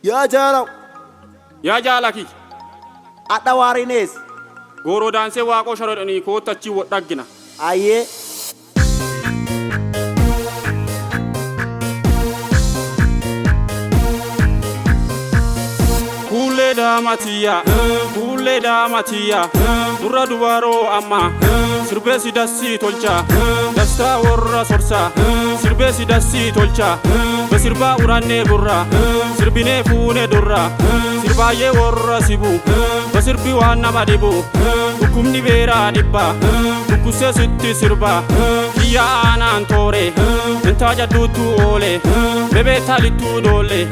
Ya jalaw. Ya jalaki. Adda warines. Goro danse waqo sharodani ko tachi wodagina. Aye. Kule da matiya, Dura dubaro amma, sirbesi dassi tolcha, dasta warra sorsa, sirbesi dassi tolcha, besirba uranne burra, sirbine fune durra, sirbaye warra sibu, besirbi wanna madibu, hukumni vera dibba, hukuse sitti sirba, kiya anantore, entaja dutu ole, bebe talitu dole,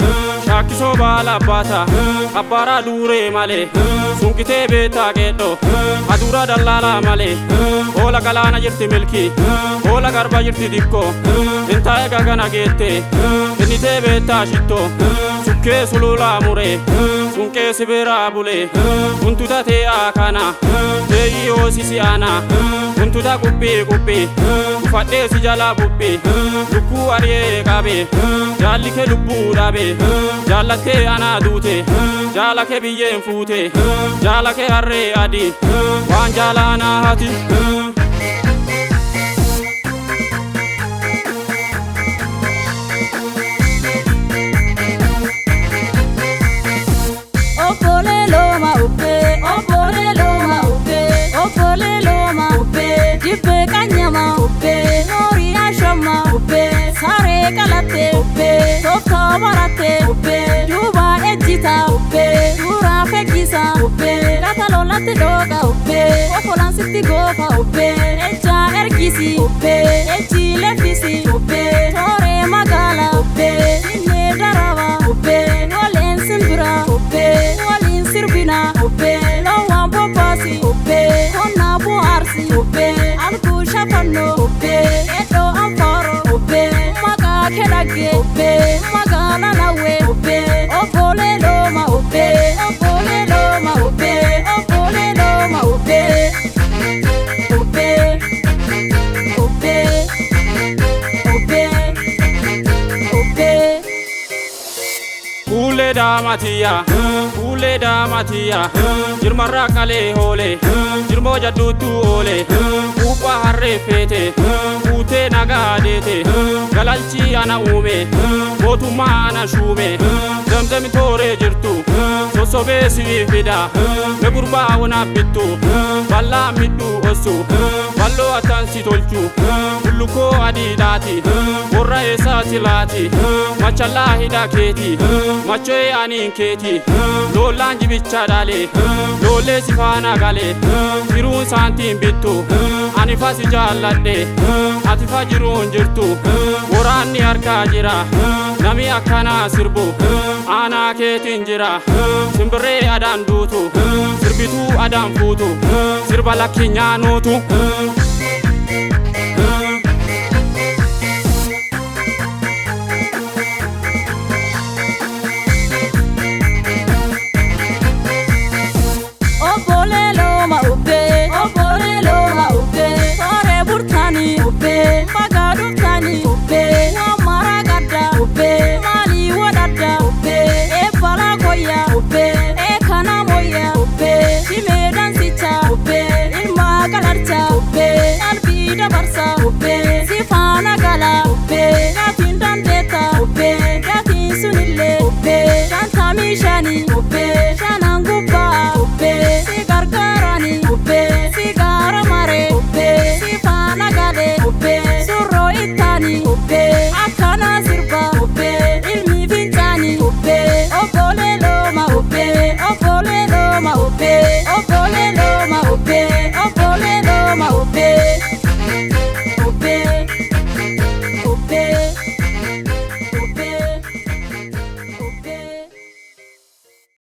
shakiso bala bata, abbara dure male, sunkite beta kedo, adura dallala male, ola galana jirti milki, ola garba jirti dikko, entaye gagana gete, enite beta shitto, sukke sulula mure, sunke sibera bule, untuta te akana, te iyo sisi ana, untuta kupi, ufadde si jala buppi, lukku ariye kabe, jallike lubbu dabe, jallate ana dute, jalake biyen fute, jalake arre adi, wan jalana hati. Jibbe kanyama uppe, nori ashama uppe, sare kalate uppe, tofta barate uppe, juba ejita uppe, dura fekisa uppe, latalo late doga uppe, ofolan sitti gofa uppe, echa ergisi uppe, echi lefisi uppe, tore magala uppe, inne darava uppe, nolen simbira uppe, nolin sirbina uppe, lowan popasi uppe, konna bu arsi uppe, Shapano uppe, edo amfaro uppe, maga kedage uppe, maga nanawe uppe, opole loma uppe, opole loma uppe, opole loma uppe, uppe, uppe, uppe, uppe. Kule da matiya, jirmarra kale hole, jirmo jaddutu ole, upa harre fete, ute nagadete, galalchi ana ume, motuma ana shume, zamzami tore jirtu, sosobe sivida, begurba wana bitu, balla midu osu, ballo atansi tolchu, ulluko adidati, borra esati lati, machala hidaketi, machoe aninketi, lolan jibicha dale, lole sifana gale, jirun santin bitu, anifa si jalladde, atifa jirun jirtu, warani harka jira, nami akkana sirbu, ana keetin jira, simbire adan dutu, sirbitu adan futu, sirba lakki nyaanutu.